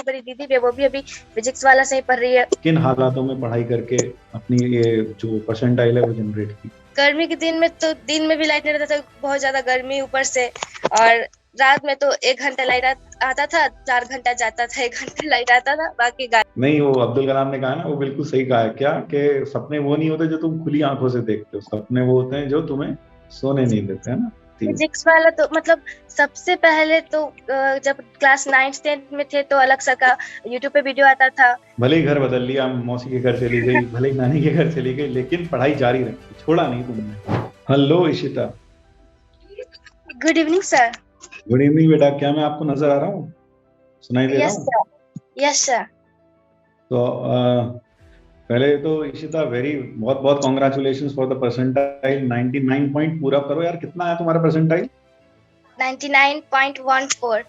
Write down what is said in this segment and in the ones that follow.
बड़ी दीदी भी है, वो भी अभी फिजिक्स वाला से ही पढ़ रही है। किन हालातों में पढ़ाई करके अपनी ये जो परसेंटाइल है वो जनरेट की? गर्मी के दिन में तो दिन में भी लाइट नहीं रहता था, बहुत ज्यादा गर्मी ऊपर से, और रात में तो 1 घंटा लाइट आता था, 4 घंटा जाता था, 1 घंटा लाइट आता था, बाकी नहीं, वो अब्दुल कलाम ने कहा ना, वो बिल्कुल सही कहा है क्या, कि सपने वो नहीं होते जो तुम खुली आंखों से देखते हो, सपने वो होते हैं जो तुम्हें सोने नहीं देते, है ना? ठीक। फिजिक्स वाला तो मतलब सबसे पहले तो जब क्लास 9th 10th में थे तो अलग सा का यूट्यूब पे वीडियो आता था। भले ही घर बदल लिया, मौसी के घर चली गई, भले ही नानी के घर चली गई, लेकिन पढ़ाई जारी रखी, छोड़ा नहीं तुमने। Hello Ishita. Good evening sir. Good evening बेटा, क्या मैं आपको नजर आ रहा हूँ, सुनाई दे रहा यस हूँ? सर। Yes sir. तो पहले तो इशिता बहुत बहुत congratulation for the percentile. 99 point पूरा करो यार। कितना है तुम्हारा परसेंटाइल? 99.14।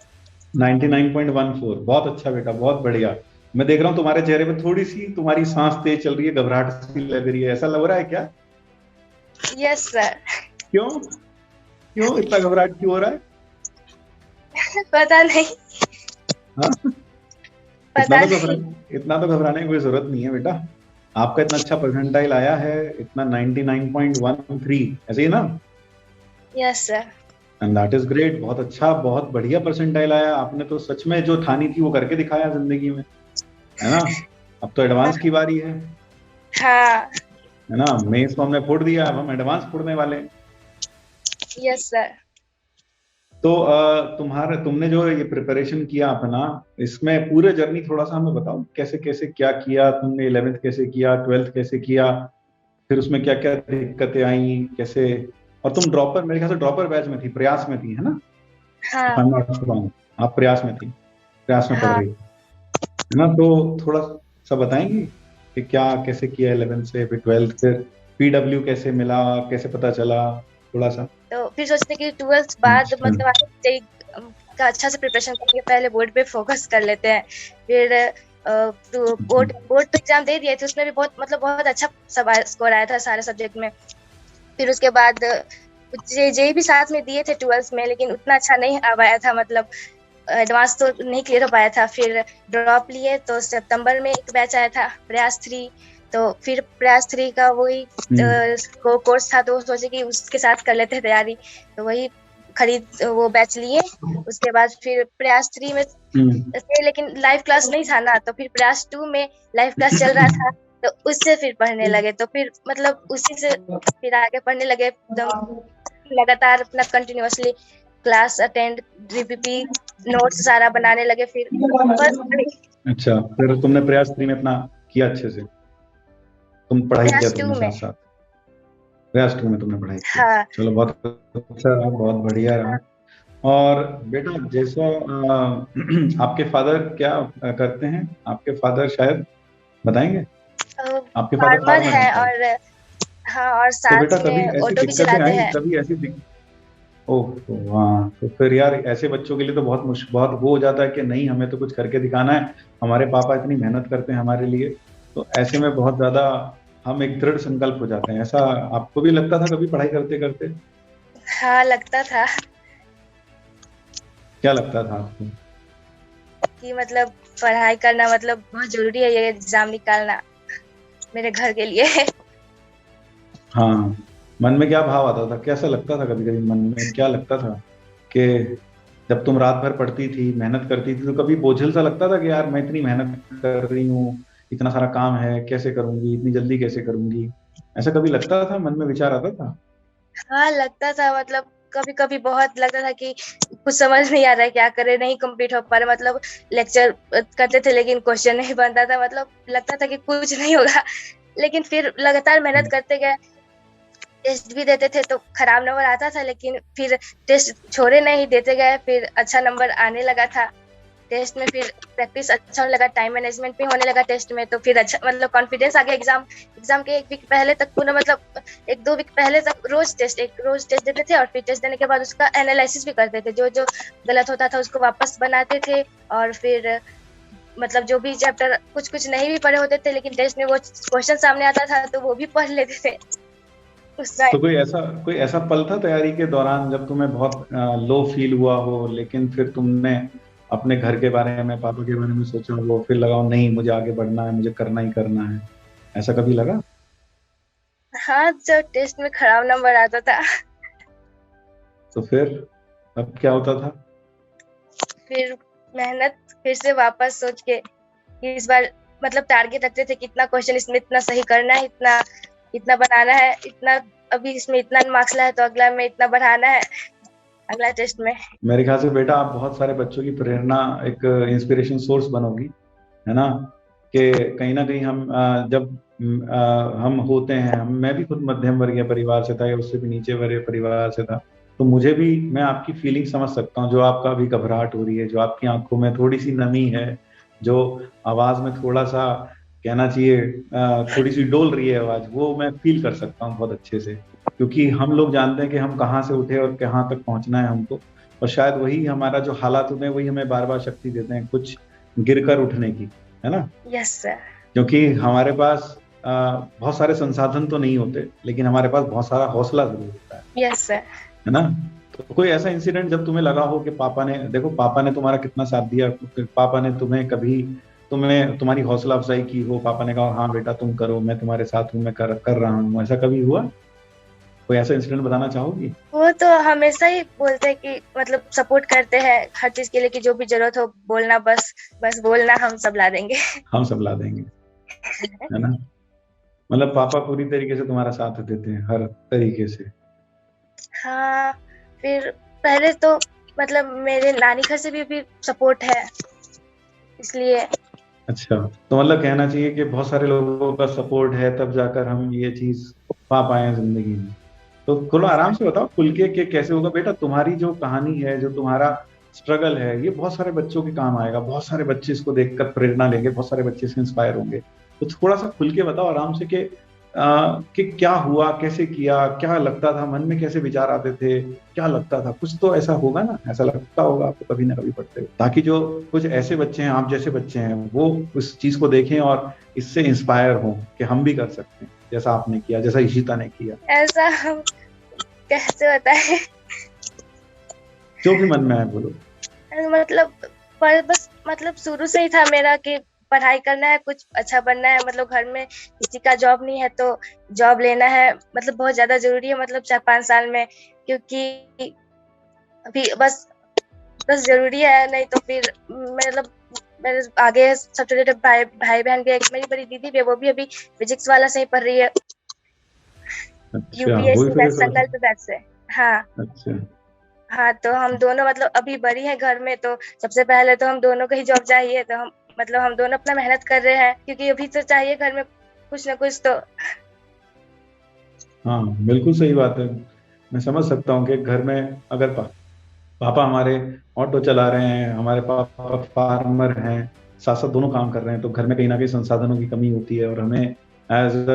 99.14। बहुत अच्छा बेटा, बहुत बढ़िया। मैं देख रहा हूँ तुम्हारे चेहरे पे थोड़ी सी तुम्हारी सांस तेज चल रही है, घबराहट सी लग रही है, ऐसा लग रहा है क्या? Yes sir. क्यों क्यों इतना घबराहट क्यों हो रहा है? पता नहीं। हाँ? पता नहीं। इतना तो घबराने की कोई जरूरत नहीं है बेटा। आपका इतना अच्छा परसेंटाइल आया है, इतना 99.13, ऐसे ही ना? Yes sir. And that is great. बहुत अच्छा, बहुत बढ़िया परसेंटाइल आया। आपने तो सच में जो ठानी थी वो करके दिखाया जिंदगी में, है ना? अब तो एडवांस की बारी हाँ। है ना? मेंस को हमने फोड़ दिया, अब हम एडवांस फोड़ने वाले हैं। Yes sir. तो तुमने जो ये प्रिपरेशन किया अपना, इसमें पूरे जर्नी थोड़ा सा हमें बताओ, कैसे कैसे क्या किया तुमने, 11th कैसे किया, 12th कैसे किया, फिर उसमें क्या क्या दिक्कतें आई, कैसे? और तुम ड्रॉपर, मेरे ख्याल से ड्रॉपर बैच में थी, प्रयास में थी, है ना? हाँ। If I'm not wrong, आप प्रयास में थी, प्रयास में पढ़ हाँ। रही है ना? तो थोड़ा सा बताएंगे कि क्या कैसे किया 11th से, फिर 12th, फिर पीडब्ल्यू कैसे मिला, कैसे पता चला, थोड़ा सा। तो फिर सोचते कि 12th बाद अच्छा। मतलब आगे का अच्छा से प्रिपरेशन करके पहले बोर्ड पे फोकस कर लेते हैं। फिर तो बोर्ड बोर्ड पे एग्जाम दे दिए थे, उसमें भी बहुत मतलब बहुत अच्छा स्कोर आया था सारे सब्जेक्ट में। फिर उसके बाद जे भी साथ में दिए थे 12th में, लेकिन उतना अच्छा नहीं आ पाया था, मतलब एडवांस तो नहीं क्लियर हो पाया था। फिर ड्रॉप लिए तो सितंबर में एक बैच आया था प्रयास 3, तो फिर प्रयास 3 का वही कोर्स था, तो सोचे कि उसके साथ कर लेते हैं तैयारी, तो वही खरीद वो बैच लिए। उसके बाद फिर प्रयास 3 में थे, लेकिन लाइव क्लास नहीं था ना, तो फिर प्रयास 2 में लाइव क्लास चल रहा था, तो उससे फिर पढ़ने लगे, तो फिर मतलब उसी से फिर आगे पढ़ने लगे एकदम लगातार, अपना continuously class attend, DPP notes सारा बनाने लगे। फिर बस अच्छा, फिर तुमने प्रयास 3 में अपना किया अच्छे से, तुम पढ़ाई किया प्रयास 2 तुमने में। साथ साथ, प्रयास 2 में तुमने पढ़ाई किया। हाँ। चलो बहुत अच्छा रहा, बहुत बढ़िया रहा। और बेटा जैसा आपके फादर क्या करते हैं? आपके फादर शायद बताएंगे। आपके फादर फार्मर फार्मर हैं है, शायद। और हाँ, और तो साथ बेटा कभी में ऐसी ऑटो भी दिक्कतें चलाते आई, हैं। कभी ऐसी ओह तो हाँ, तो फिर यार ऐसे बच्चों के लिए तो बहुत वो हो जाता है कि नहीं, हमें तो कुछ करके दिखाना है, हमारे पापा इतनी मेहनत करते हैं हमारे लिए। तो ऐसे में बहुत ज्यादा हम एक दृढ़ संकल्प हो जाते हैं। ऐसा आपको भी लगता था कभी पढ़ाई करते करते? हाँ, लगता था क्या लगता था आपको? कि मतलब पढ़ाई करना मतलब बहुत जरूरी है, ये एग्जाम निकालना मेरे घर के लिए। हाँ, मन में क्या भाव आता था, कैसा लगता था, कभी कभी मन में क्या लगता था कि जब तुम रात भर पढ़ती थी, मेहनत करती थी, तो कभी बोझिल सा लगता था कि यार मैं इतनी मेहनत कर रही हूँ, इतना सारा काम है, कैसे करूंगी, इतनी जल्दी कैसे करूंगी? ऐसा कभी लगता था, मन में विचार आता था? हाँ, लगता था, मतलब कभी कभी बहुत लगता था कि कुछ समझ नहीं आ रहा है, क्या करे, नहीं कंप्लीट हो पा रहा, मतलब लेक्चर करते थे लेकिन क्वेश्चन नहीं बनता था, मतलब लगता था कि कुछ नहीं होगा। लेकिन फिर लगातार मेहनत करते गए, टेस्ट भी देते थे तो खराब नंबर आता था, लेकिन फिर टेस्ट छोड़े नहीं, देते गए, फिर अच्छा नंबर आने लगा था टेस्ट में। फिर प्रैक्टिस अच्छा होने लगा, टाइम मैनेजमेंट भी होने लगा टेस्ट में, तो फिर अच्छा मतलब कॉन्फिडेंस आ गया। एग्जाम एग्जाम के 1 वीक पहले तक पूरा मतलब 1-2 वीक पहले तक रोज टेस्ट देते थे, और फिर टेस्ट देने के बाद उसका एनालिसिस भी करते थे, जो जो गलत होता था उसको वापस बनाते थे। और फिर मतलब जो भी चैप्टर कुछ कुछ नहीं भी पढ़े होते थे, लेकिन टेस्ट में वो क्वेश्चन सामने आता था तो वो भी पढ़ लेते थे उस तो टाइम। कोई ऐसा पल था तैयारी के दौरान जब तुम्हें बहुत लो फील हुआ हो, लेकिन फिर तुमने अपने घर के बारे में, पापा के बारे में सोचा वो, फिर लगा नहीं मुझे आगे बढ़ना है, मुझे करना ही करना है, ऐसा कभी लगा? हाँ, जब टेस्ट में खराब नंबर आता था तो फिर अब क्या होता था? फिर मेहनत फिर से वापस सोच के कि इस बार मतलब टारगेट रखते थे कि इतना क्वेश्चन इसमें इतना सही करना है, इतना इतना बनाना है, इतना अभी इसमें इतना मार्क्स लाया तो अगला में इतना बढ़ाना है, अगला टेस्ट में। मेरे ख्याल से बेटा आप बहुत सारे बच्चों की प्रेरणा, एक इंस्पिरेशन सोर्स बनोगी, है ना? कि कहीं ना कहीं हम जब हम होते हैं, मैं भी खुद मध्यम वर्गीय परिवार से था या उससे भी नीचे वर्गीय परिवार से था, तो मुझे भी, मैं आपकी फीलिंग समझ सकता हूँ, जो आपका अभी घबराहट हो रही है, जो आपकी आंखों में थोड़ी सी नमी है, जो आवाज में थोड़ा सा कहना चाहिए थोड़ी सी डोल रही है आवाज, वो मैं फील कर सकता हूँ बहुत अच्छे से, क्योंकि हम लोग जानते हैं कि हम कहाँ से उठे और कहाँ तक पहुंचना है हमको, और शायद वही हमारा जो हालात होते हैं वही हमें बार बार शक्ति देते हैं कुछ गिरकर उठने की, है ना? Yes sir. क्योंकि हमारे पास बहुत सारे संसाधन तो नहीं होते, लेकिन हमारे पास बहुत सारा हौसला जरूर होता यस सर। है ना? तो कोई ऐसा इंसिडेंट जब तुम्हें लगा हो कि पापा ने, देखो पापा ने तुम्हारा कितना साथ दिया, पापा ने तुम्हें कभी, तुम्हें तुम्हारी हौसला अफजाई की हो, पापा ने कहा हाँ बेटा तुम करो, मैं तुम्हारे साथ हूँ, मैं कर रहा हूँ, ऐसा कभी हुआ? कोई ऐसा इंसिडेंट बताना चाहोगी? वो तो हमेशा ही बोलते हैं कि मतलब सपोर्ट करते हैं हर चीज के लिए, कि जो भी जरूरत हो बोलना, बस बस बोलना, हम सब ला देंगे हम सब ला देंगे, है ना? मतलब पापा पूरी तरीके से तुम्हारा साथ देते हैं हर तरीके से। हाँ, फिर पहले तो मतलब मेरे नानी घर से भी सपोर्ट है, इसलिए। अच्छा, तो मतलब कहना चाहिए कि बहुत सारे लोगों का सपोर्ट है तब जाकर हम ये चीज पा पाए हैं जिंदगी में। तो थोड़ा आराम से बताओ खुल के कैसे होगा बेटा, तुम्हारी जो कहानी है, जो तुम्हारा स्ट्रगल है, ये बहुत सारे बच्चों के काम आएगा, बहुत सारे बच्चे इसको देखकर प्रेरणा लेंगे, बहुत सारे बच्चे इससे इंस्पायर होंगे। तो थोड़ा सा खुल के बताओ आराम से कि क्या हुआ, कैसे किया, क्या लगता था मन में, कैसे विचार आते थे, क्या लगता था? कुछ तो ऐसा होगा ना, ऐसा लगता होगा आपको कभी ना कभी पढ़ते हुए, ताकि जो कुछ ऐसे बच्चे हैं, आप जैसे बच्चे हैं, वो उस चीज को देखें और इससे इंस्पायर हो कि हम भी कर सकते हैं जैसा आपने किया, जैसा इशिता ने किया। ऐसा हम कैसे बताए? जो भी मन में है बोलो। मतलब पर बस मतलब शुरू से ही था मेरा कि पढ़ाई करना है, कुछ अच्छा बनना है, मतलब घर में किसी का जॉब नहीं है तो जॉब लेना है, मतलब बहुत ज्यादा जरूरी है, मतलब 4-5 साल में, क्योंकि अभी बस बस जरूरी है, नहीं तो फिर मतलब मेरे आगे सबसे छोटे भाई बहन भी, एक मेरी बड़ी दीदी भी है, वो भी अभी फिजिक्स वाला से ही पढ़ रही है, अच्छा, वो भी यूपीएससी फिर बैच, संकल्प बैच से। हाँ अच्छा हाँ, तो हम दोनों मतलब अभी बड़ी हैं घर में, तो सबसे पहले तो हम दोनों को ही जॉब चाहिए, तो हम मतलब हम दोनों अपना मेहनत कर रहे हैं, क्योंकि अभी तो चाहिए घर में कुछ ना कुछ तो। हाँ बिल्कुल सही बात है। मैं समझ सकता हूँ कि घर में अगर पापा हमारे ऑटो चला रहे हैं, हमारे पापा फार्मर हैं, साथ साथ दोनों काम कर रहे हैं, तो घर में कहीं ना कहीं संसाधनों की कमी होती है, और हमें एज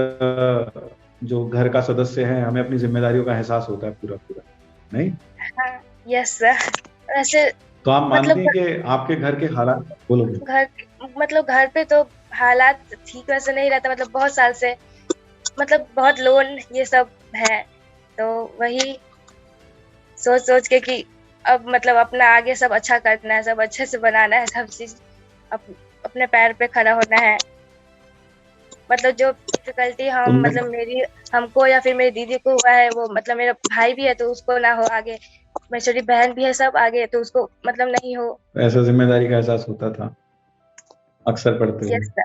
जो घर का सदस्य है, हमें अपनी जिम्मेदारियों का एहसास होता है पूरा पूरा, नहीं? हाँ, यस सर। वैसे तो आप मानते मतलब हैं कि आपके घर के हालात, बोलोगे? घर मतलब घर पे तो हालात ठीक वैसे नहीं रहता, मतलब बहुत साल से मतलब बहुत लोन ये सब है, तो वही सोच सोच के कि अब मतलब अपना आगे सब अच्छा करना है, सब अच्छे से बनाना है, सब चीज अपने पैर पे खड़ा होना है, मतलब जो डिफिकल्टी हम तुमने मतलब मेरी हमको या फिर मेरी दीदी को हुआ है, वो मतलब मेरा भाई भी है तो उसको ना हो आगे, मेरी छोटी बहन भी है सब आगे, तो उसको मतलब नहीं हो। ऐसा जिम्मेदारी का एहसास होता था अक्सर पढ़ते हुए। Yes sir.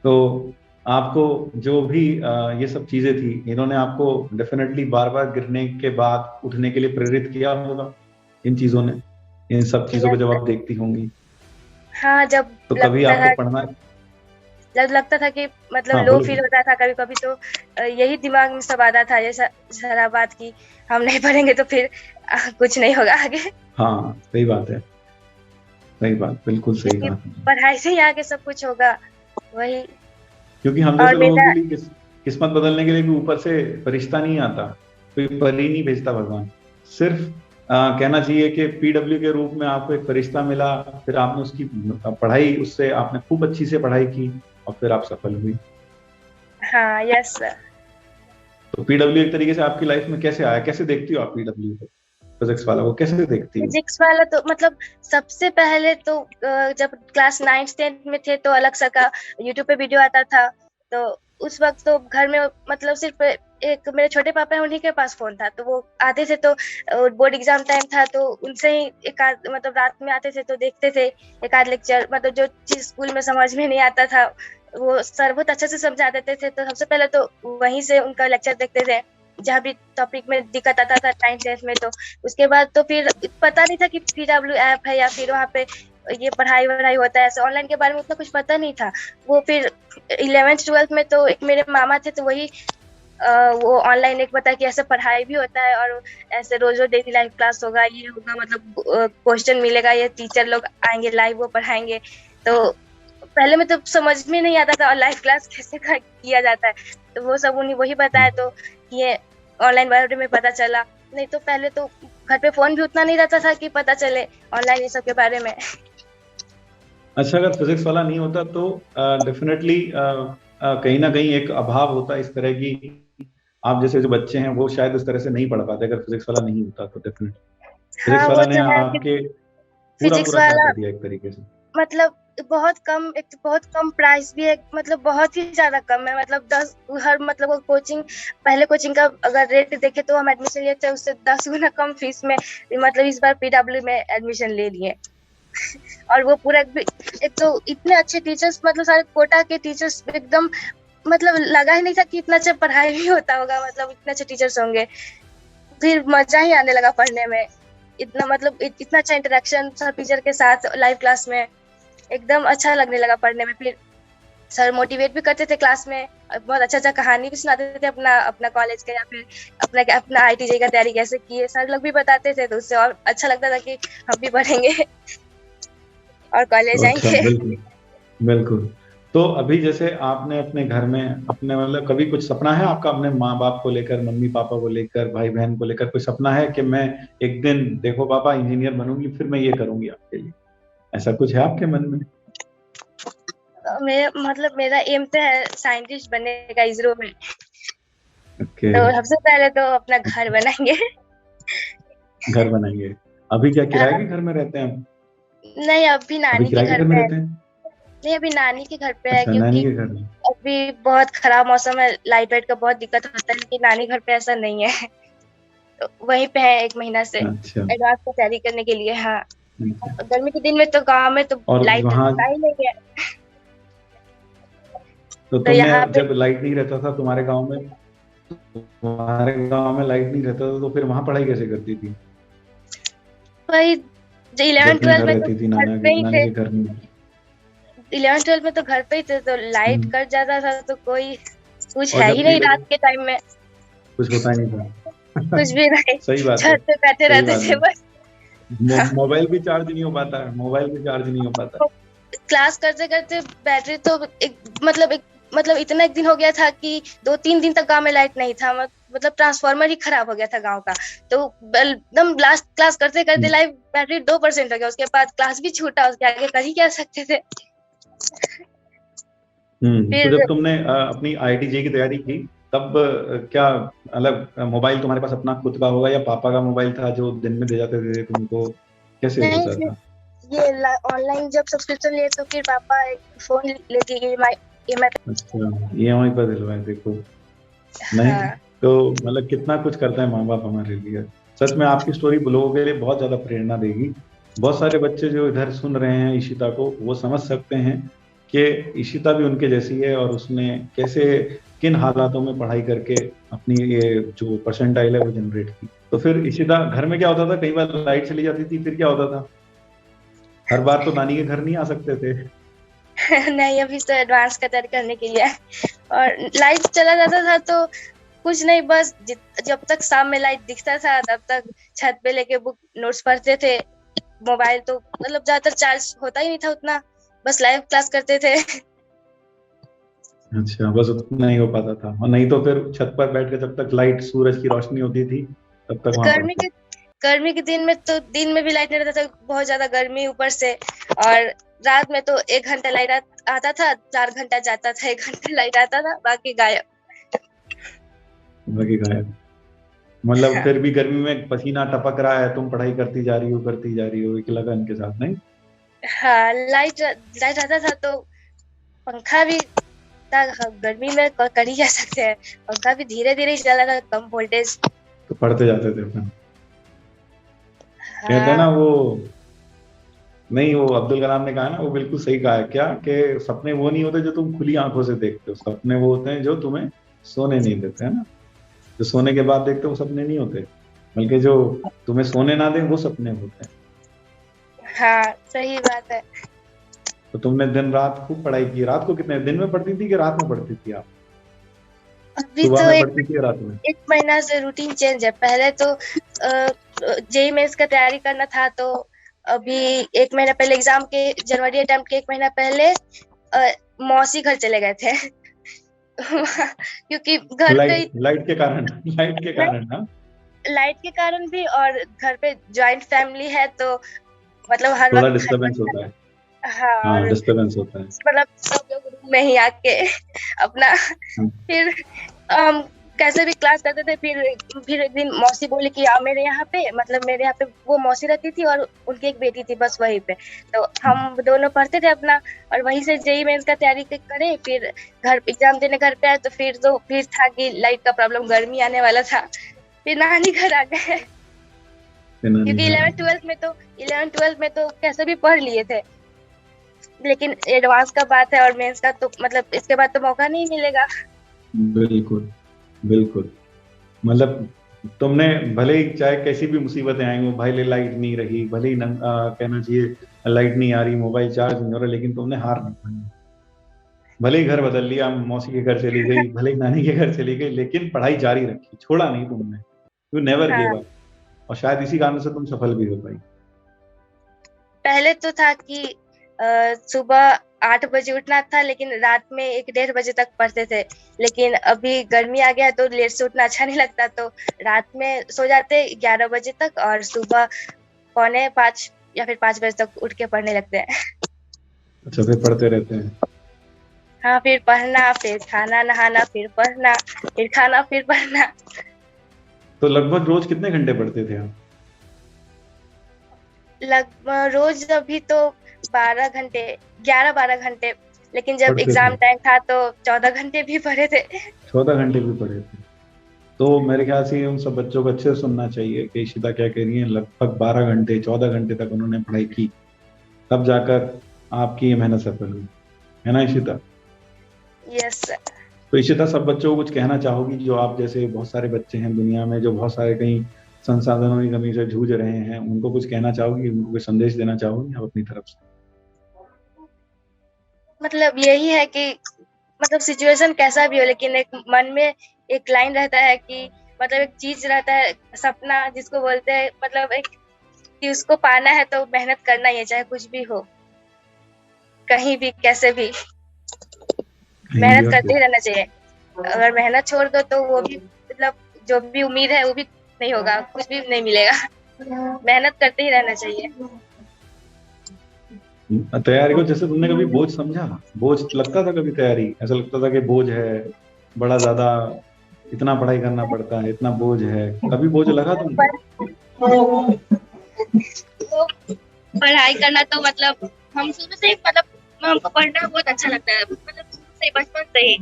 तो आपको जो भी ये सब चीजें थी, इन्होंने आपको डेफिनेटली बार बार गिरने के बाद उठने के लिए प्रेरित किया होगा, इन चीजों ने, इन सब चीजों को यस जब सर। आप देखती होंगी, हाँ, जब तो कभी लगता आपको था पढ़ना, जब लगता था कि मतलब हाँ लो बोलो फील बोलो। होता था कभी कभी, तो यही दिमाग में सब आता था, जैसा सारा बात की हम नहीं पढ़ेंगे तो फिर कुछ नहीं होगा आगे, हाँ सही बात है, सही बात, बिल्कुल सही क्योंकि कहा। पढ़ाई से ही आगे सब कुछ होगा, वही। क्योंकि हम और जैसे लोगों मेरा के लिए किस्मत बदलने के लिए भी ऊपर से फरिश्ता नहीं आता, कोई परी नहीं भेजता भगवान, सिर्फ कहना चाहिए कि पीडब्ल्यू के रूप में आपको एक फरिश्ता मिला, फिर आपने उसकी पढ़ाई, उससे आपने खूब अच्छी से पढ़ाई की, और फिर आप सफल हुई। हाँ, यस सर। तो पीडब्ल्यू एक तरीके से आपकी लाइफ में कैसे आया, कैसे देखती हो आप पीडब्ल्यू को, फिजिक्स वाला, वो कैसे देखती हो? फिजिक्स वाला तो मतलब सबसे पहले तो जब क्लास 9th-10th में थे तो अलग सा का यूट्यूब पे वीडियो आता था, तो उस वक्त तो घर में मतलब सिर्फ एक मेरे छोटे पापा है, उन्हीं के पास फोन था, तो वो आते थे तो बोर्ड एग्जाम टाइम था तो उनसे ही एक आध मतलब रात में आते थे तो देखते थे एक आध लेक्चर, मतलब जो चीज स्कूल में समझ में नहीं आता था वो सर बहुत अच्छे से समझा देते थे, तो सबसे पहले तो वहीं से उनका लेक्चर देखते थे जहाँ भी टॉपिक में दिक्कत आता था 9th-10th में। तो उसके बाद तो फिर पता नहीं था कि PW ऐप है या फिर वहाँ पे ये पढ़ाई वढ़ाई होता है, ऐसे ऑनलाइन के बारे में उतना कुछ पता नहीं था। वो फिर 11th-12th में तो एक मेरे मामा थे तो वही वो ऑनलाइन एक बताया कि ऐसे पढ़ाई भी होता है और ऐसे रोज रोज डेली लाइव क्लास होगा, ये होगा, मतलब क्वेश्चन मिलेगा, ये टीचर लोग आएंगे लाइव वो पढ़ाएंगे। तो पहले में तो समझ में नहीं आता था और लाइव क्लास कैसे किया जाता है, तो वो सब उन्हें वही बताया तो ये ऑनलाइन बारे में पता चला। नहीं तो पहले तो घर पे फोन भी उतना नहीं रहता था कि पता चले ऑनलाइन ये सब के बारे में। अच्छा, अगर फिजिक्स वाला नहीं होता तो डेफिनेटली कहीं ना कहीं एक अभाव होता इस तरह की, आप जैसे जो बच्चे हैं वो शायद इस तरह से नहीं पढ़ पाते अगर फिजिक्स वाला नहीं होता तो। डेफिनेटली हाँ फिजिक्स वो वाला ने तो है कि आपके पूरा फिजिक्स पूरा साथ वाला दे दिया एक तरीके से। मतलब बहुत कम, एक तो बहुत कम प्राइस भी है, मतलब बहुत ही ज्यादा कम है, मतलब 10 हर मतलब कोचिंग, पहले कोचिंग का अगर रेट देखे तो हम एडमिशन लिए थे उससे 10 गुना कम फीस में, मतलब इस बार PW में एडमिशन ले लिए। और वो पूरा एक तो इतने अच्छे टीचर्स, मतलब सारे कोटा के टीचर्स एकदम, मतलब लगा ही नहीं था कि इतना अच्छा पढ़ाई भी होता होगा, मतलब इतने अच्छे टीचर्स होंगे। फिर मजा ही आने लगा पढ़ने में, इतना मतलब इतना अच्छा इंटरेक्शन सब टीचर के साथ लाइव क्लास में, एकदम अच्छा लगने लगा पढ़ने में। फिर सर मोटिवेट भी करते थे क्लास में, बहुत अच्छा अच्छा कहानी भी सुनाते थे अपना अपना कॉलेज का या फिर अपना अपना IITJ का तैयारी कैसे किए, सर लोग भी बताते थे, तो उससे और अच्छा लगता था कि हम भी पढ़ेंगे और कॉलेज अच्छा, जाएंगे। बिल्कुल बिल्कुल। तो अभी जैसे आपने अपने घर में अपने मतलब कभी कुछ सपना है आपका अपने माँ बाप को लेकर, मम्मी पापा को लेकर, भाई बहन को लेकर, कोई सपना है कि मैं एक दिन, देखो पापा इंजीनियर बनूंगी फिर मैं ये करूंगी आपके लिए, ऐसा कुछ है आपके मन में? मतलब मेरा एम तो है साइंटिस्ट बनने का इसरो में, ओके। तो सबसे पहले तो अपना घर बनाएंगे। घर बनाएंगे? अभी क्या किराए के हाँ, घर में रहते हैं आप? नहीं अभी अभी नानी के किराए के घर घर में पे है। रहते हैं? नहीं अभी नानी के घर पे है, अच्छा, नानी क्योंकि के घर में। अभी बहुत खराब मौसम है, लाइट वाइट का बहुत दिक्कत होता है, लेकिन नानी घर पे ऐसा नहीं है। तो वहीं पे है 1 महीना से अच्छा एडवांस की तैयारी करने के लिए। हाँ, अच्छा। गर्मी के दिन में तो गांव में तो और लाइट वहाँ रहता ही नहीं है, तो तो तुमने यहाँ पे जब लाइट नहीं रहता था तुम्हारे गांव में लाइट नहीं रहता था तो फिर वहां पढ़ाई कैसे करती थी? वही जब 11 अपने 12 घर में तो रहती थी, घर पे ही नानी थे, के घर में। 11 12 में तो घर पे ही थे, तो लाइट हम्म। कट जाता था तो कोई कुछ और है ही जब भी नहीं रात के टाइम में, कुछ होता ही नहीं था। कुछ भी नहीं। सही बात है। छत पे बैठे सही रहते बात थे है। बस। मोबाइल भी चार्ज नहीं हो पाता है, मोबाइल भी चार्ज नहीं हो पाता है। क्लास करते करते बैटरी तो मतलब इतना एक दिन हो गया था कि 2-3 दिन तक गांव में लाइट नहीं था, मतलब ट्रांसफार्मर ही खराब हो गया था गांव का, तो एकदम लास्ट क्लास करते करते हम्म। लाइव बैटरी 2% हो गया, उसके बाद क्लास भी छूटा, उसके आगे कर ही क्या सकते थे। तो फिर जब तुमने अपनी IITJ की तैयारी की तब क्या अलग मोबाइल तुम्हारे पास अपना खुद का होगा या पापा का मोबाइल था जो दिन में दे जाते थे तुमको, कैसे नहीं, होता फिर था? ये ऑनलाइन जब सब्सक्रिप्शन लिए तो फिर पापा एक फोन लेके EMI। अच्छा, EMI पर दिलवाए देखो। नहीं, हाँ, तो मतलब कितना कुछ करता है माँ बाप हमारे लिए। सच में आपकी स्टोरी लोगों के लिए बहुत ज्यादा प्रेरणा देगी। बहुत सारे बच्चे जो इधर सुन रहे हैं इशिता को, वो समझ सकते हैं कि इशिता भी उनके जैसी है और उसने कैसे, किन हालातों में पढ़ाई करके अपनी ये जो परसेंटाइल है वो जनरेट की। तो फिर इशिता, घर में क्या होता था, कई बार लाइट चली जाती थी फिर क्या होता था? हर बार तो नानी के घर नहीं आ सकते थे। नहीं अभी तो एडवांस का तैयारी करने के लिए है। और लाइट चला जाता था तो कुछ नहीं, बस जब तक शाम में लाइट दिखता था तब तक छत पे लेके बुक नोट्स पढ़ते थे। मोबाइल तो मतलब ज्यादातर चार्ज होता ही नहीं था उतना, बस लाइव क्लास करते थे। अच्छा, बस उतना ही हो पाता था, और नहीं तो फिर छत पर बैठ के जब तक लाइट सूरज की रोशनी होती थी तब तक वहां गर्मी पढ़ते। के गर्मी के दिन में तो दिन में भी लाइट नहीं रहता था, बहुत ज्यादा गर्मी ऊपर से, और रात में तो 1 घंटा लाइट आता था, 4 घंटा जाता था, 1 घंटा लाइट आता था, बाकी गायब। बाकी गायब। मतलब हाँ फिर भी गर्मी में पसीना टपक रहा है, तुम पढ़ाई करती जा रही हो एक लगन के साथ, नहीं? हाँ, लाइट लाइट रहता था तो पंखा भी था, गर्मी में कर ही जा सकते हैं। पंखा भी धीरे धीरे ही चला था, कम वोल्टेज। तो पढ़ते जाते थे फिर। कहते हैं ना हाँ वो, नहीं वो अब्दुल कलाम ने कहा ना, वो बिल्कुल सही कहा है क्या, कि सपने वो नहीं होते जो तुम खुली आंखों से देखते हो, सपने वो होते हैं जो तुम्हें सोने नहीं देते, है ना? जो सोने के बाद देखते हो वो सपने नहीं होते, बल्कि जो तुम्हें सोने ना दें वो सपने होते हैं। हाँ, सही बात है। तो तुमने दिन रात खूब पढ़ाई की। रात को कितने दिन में पढ़ती थी कि रात में पढ़ती थी आप? अभी सुबह तो में एक पढ़ती थी या रात में? एक महीना से रूटीन चेंज है। पहले तो जेई मेंस का तैयारी करना था, तो अभी एक महीना पहले एग्जाम के, जनवरी अटेम्प्ट के एक महीना पहले मौसी घर चले गए थे। क्योंकि घर पे लाइट के कारण लाइट के कारण, हाँ। लाइट के कारण भी, और घर पे जॉइंट फैमिली है तो मतलब थोड़ा डिस्टरबेंस होता है। हाँ, हाँ, और डिस्टरबेंस होता है। मतलब सब लोग रूम में ही आके अपना, हाँ। फिर हम कैसे भी क्लास करते थे। फिर एक दिन मौसी बोली कि आओ मेरे यहाँ पे, मतलब मेरे यहाँ पे वो मौसी रहती थी और उनकी एक बेटी थी, बस वहीं पे। तो हम दोनों पढ़ते थे अपना, और वहीं से जेई मेंस का तैयारी करें। फिर घर एग्जाम देने घर पे आए तो फिर था कि लाइट का प्रॉब्लम, गर्मी आने वाला था। फिर नानी घर आ गए, नानी क्योंकि घर। 11th 12th में तो कैसे भी पढ़ लिए थे, लेकिन एडवांस का बात है और मेंस का तो मतलब इसके बाद तो मौका नहीं मिलेगा। बिल्कुल, बिल्कुल। मतलब तुमने भले ही चाहे कैसी भी मुसीबतें आई हो, भले लाइट नहीं रही, भले ही कहना चाहिए लाइट नहीं आ रही, मोबाइल चार्ज नहीं हो रहा, लेकिन तुमने हार नहीं मानी। भले ही घर बदल लिया, मौसी के घर चली गई, भले ही नानी के घर चली गई, लेकिन पढ़ाई जारी रखी, छोड़ा नहीं तुमने। यू नेवर गिव हाँ, अप। और शायद इसी कारण से तुम सफल भी हो पाई। पहले तो था कि सुबह 8 बजे उठना था, लेकिन रात में 1 1:30 बजे तक पढ़ते थे। लेकिन अभी गर्मी आ गया तो लेट से उठना अच्छा नहीं लगता, तो रात में सो जाते 11 बजे तक, और सुबह 4:45 या फिर 5 बजे तक उठ के पढ़ने लगते हैं। अच्छा, फिर पढ़ते रहते हैं। हाँ, फिर पढ़ना, फिर खाना नहाना, फिर पढ़ना, फिर खाना, फिर पढ़ना। तो लगभग रोज कितने घंटे पढ़ते थे आप? लगभग रोज अभी तो 12 घंटे, 11 12 घंटे। लेकिन जब पढ़ते एग्जाम थे? टाइम था तो 14 घंटे भी पढ़े थे। 14 घंटे भी पढ़े थे? तो मेरे ख्याल से उन सब बच्चों को अच्छे से सुनना चाहिए कि इशिता क्या कह रही है। लगभग 12 घंटे, 14 घंटे तक उन्होंने पढ़ाई की, तब जाकर आपकी ये मेहनत सफल हुई, है ना इशिता? Yes sir. तो इशिता, सब बच्चों को कुछ कहना चाहोगी, जो आप जैसे बहुत सारे बच्चे हैं दुनिया में, जो बहुत सारे कहीं संसाधनों की कमी से जूझ रहे हैं, उनको कुछ कहना चाहोगी, उनको कोई संदेश देना चाहोगी आप अपनी तरफ से? मतलब यही है कि मतलब सिचुएशन कैसा भी हो, लेकिन एक मन में एक लाइन रहता है कि मतलब एक चीज रहता है, सपना जिसको बोलते हैं, मतलब एक कि उसको पाना है तो मेहनत करना ही है, चाहे कुछ भी हो, कहीं भी कैसे भी कहीं भी मेहनत और करते ही कैसे? रहना चाहिए। अगर मेहनत छोड़ दो तो वो भी मतलब जो भी उम्मीद है वो भी नहीं होगा, कुछ भी नहीं मिलेगा। मेहनत करते ही रहना चाहिए। तैयारी को जैसे तुमने कभी बोझ समझा? बोझ लगता था कभी तैयारी? ऐसा लगता था कि बोझ है, बड़ा ज्यादा, इतना पढ़ाई करना पड़ता है, इतना बोझ है, कभी बोझ लगा तुमको? तो पढ़ाई करना तो मतलब हम शुरू से ही मतलब हमको पढ़ना बहुत अच्छा लगता है, मतलब शुरू से ही, बचपन से ही,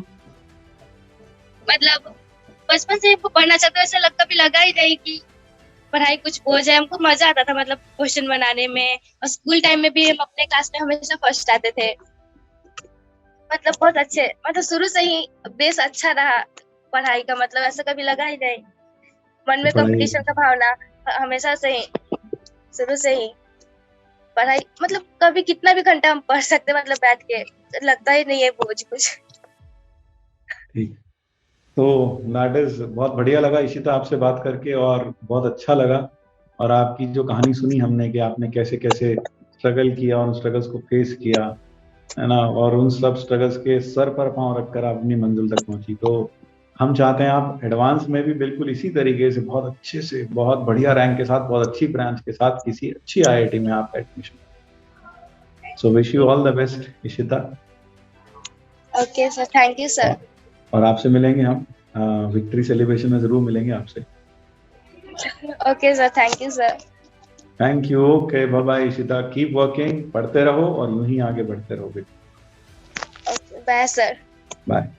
मतलब बचपन से हमको पढ़ना चाहता है। ऐसा लगता भी लगा ही नहीं कि पढ़ाई कुछ बोझ है। हमको मजा आता था मतलब क्वेश्चन बनाने में, और स्कूल टाइम में भी हम अपने क्लास में हमेशा फर्स्ट आते थे। मतलब बहुत अच्छे, मतलब शुरू से ही बेस अच्छा रहा पढ़ाई का, मतलब ऐसा कभी लगा ही नहीं। मन तो में पढ़ाई, कंपटीशन का भावना हमेशा से ही, शुरू से ही पढ़ाई, मतलब कभी कितना भी घंटा हम पढ़ सकते, मतलब बैठ के लगता ही नहीं है बोझ कुछ। ठीक। तो दैट इज बहुत बढ़िया लगा इशिता आपसे बात करके, और बहुत अच्छा लगा। और आपकी जो कहानी सुनी हमने कि आपने कैसे कैसे स्ट्रगल किया और उन स्ट्रगल्स को फेस किया, है ना, और उन सब स्ट्रगल्स के सर पर पांव रखकर आप अपनी मंजिल तक पहुंची। तो हम चाहते हैं आप एडवांस में भी बिल्कुल इसी तरीके से बहुत अच्छे से, बहुत बढ़िया रैंक के साथ, बहुत अच्छी ब्रांच के साथ किसी अच्छी आईआईटी में आप admission. So wish you all the best Ishita. Okay sir, thank you sir. और आपसे मिलेंगे हम, विक्ट्री सेलिब्रेशन में जरूर मिलेंगे आपसे। Okay sir, thank you sir. Thank you. Okay, bye bye Ishita, keep working, पढ़ते रहो और यूं ही आगे बढ़ते रहो बेटा। Okay, bye sir. बाय।